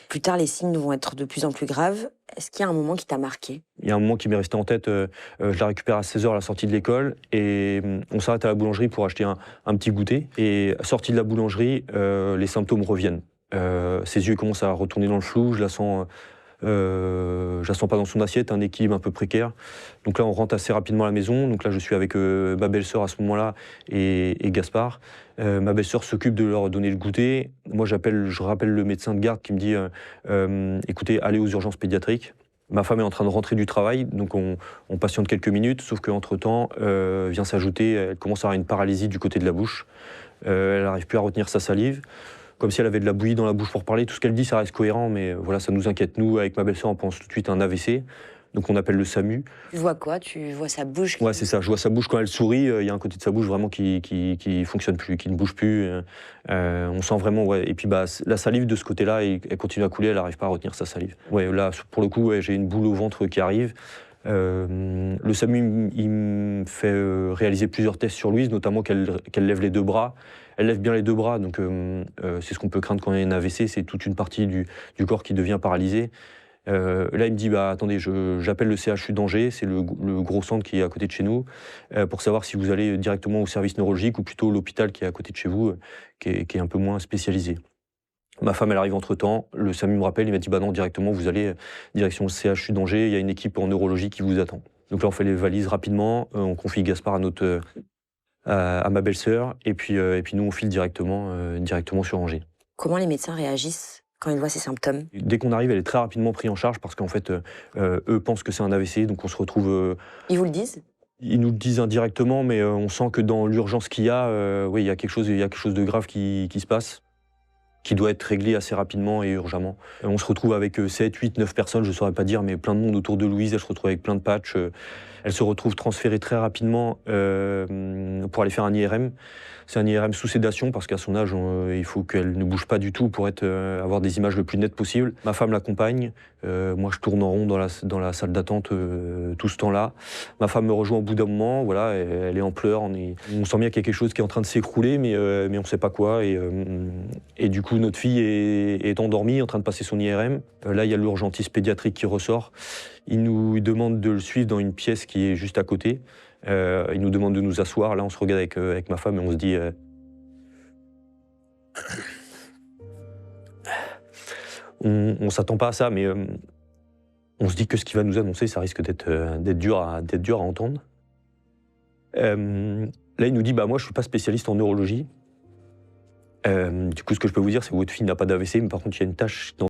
Plus tard, les signes vont être de plus en plus graves. Est-ce qu'il y a un moment qui t'a marqué? Il y a un moment qui m'est resté en tête, je la récupère à 16h à la sortie de l'école et on s'arrête à la boulangerie pour acheter un petit goûter et sortie de la boulangerie, les symptômes reviennent. Ses yeux commencent à retourner dans le flou, je la sens pas dans son assiette, un équilibre un peu précaire. Donc là, on rentre assez rapidement à la maison. Donc là, je suis avec ma belle-sœur à ce moment-là et Gaspard. Ma belle-sœur s'occupe de leur donner le goûter. Moi, je rappelle le médecin de garde qui me dit écoutez, allez aux urgences pédiatriques. Ma femme est en train de rentrer du travail, donc on patiente quelques minutes, sauf qu'entre-temps, vient s'ajouter, elle commence à avoir une paralysie du côté de la bouche. Elle n'arrive plus à retenir sa salive, comme si elle avait de la bouillie dans la bouche pour parler. Tout ce qu'elle dit, ça reste cohérent, mais voilà, ça nous inquiète. Nous, avec ma belle-sœur, on pense tout de suite à un AVC, donc on appelle le SAMU. Tu vois quoi? Tu vois sa bouche Ouais, c'est ça. Je vois sa bouche quand elle sourit. Il y a un côté de sa bouche vraiment qui fonctionne plus, qui ne bouge plus. On sent vraiment, ouais. Et puis la salive de ce côté-là, elle continue à couler. Elle n'arrive pas à retenir sa salive. Ouais, là, pour le coup, ouais, j'ai une boule au ventre qui arrive. Le SAMU, il me fait réaliser plusieurs tests sur Louise, notamment qu'elle lève les deux bras. Elle lève bien les deux bras, donc c'est ce qu'on peut craindre quand il y a un AVC, c'est toute une partie du corps qui devient paralysée. Là, il me dit attendez, j'appelle le CHU d'Angers, c'est le gros centre qui est à côté de chez nous, pour savoir si vous allez directement au service neurologique ou plutôt l'hôpital qui est à côté de chez vous, qui est un peu moins spécialisé. Ma femme, elle arrive entre-temps, le SAMU me rappelle, il m'a dit non, directement, vous allez direction le CHU d'Angers, il y a une équipe en neurologie qui vous attend. Donc là, on fait les valises rapidement, on confie Gaspard à ma belle-sœur, et puis nous, on file directement sur Angers. Comment les médecins réagissent quand ils voient ces symptômes? Dès qu'on arrive, elle est très rapidement prise en charge parce qu'en fait, eux pensent que c'est un AVC, donc on se retrouve... Ils vous le disent? Ils nous le disent indirectement, mais on sent que dans l'urgence qu'il y a, oui, il y a quelque chose de grave qui se passe, qui doit être réglé assez rapidement et urgemment. On se retrouve avec 7, 8, 9 personnes, je ne saurais pas dire, mais plein de monde autour de Louise. Elle se retrouve avec plein de patchs. Elle se retrouve transférée très rapidement pour aller faire un IRM. C'est un IRM sous sédation parce qu'à son âge, il faut qu'elle ne bouge pas du tout pour avoir des images le plus nettes possible. Ma femme l'accompagne. Moi, je tourne en rond dans la salle d'attente tout ce temps-là. Ma femme me rejoint au bout d'un moment. Voilà, elle est en pleurs. On sent bien qu'il y a quelque chose qui est en train de s'écrouler, mais on ne sait pas quoi. Et du coup, notre fille est endormie, en train de passer son IRM. Là, il y a l'urgentiste pédiatrique qui ressort. Il nous demande de le suivre dans une pièce qui est juste à côté. Il nous demande de nous asseoir. Là, on se regarde avec ma femme et on se dit... on ne s'attend pas à ça, mais on se dit que ce qu'il va nous annoncer, ça risque d'être dur à entendre. Là, il nous dit, moi, je ne suis pas spécialiste en neurologie. Du coup, ce que je peux vous dire, c'est que votre fille n'a pas d'AVC, mais par contre, il y a une tache dans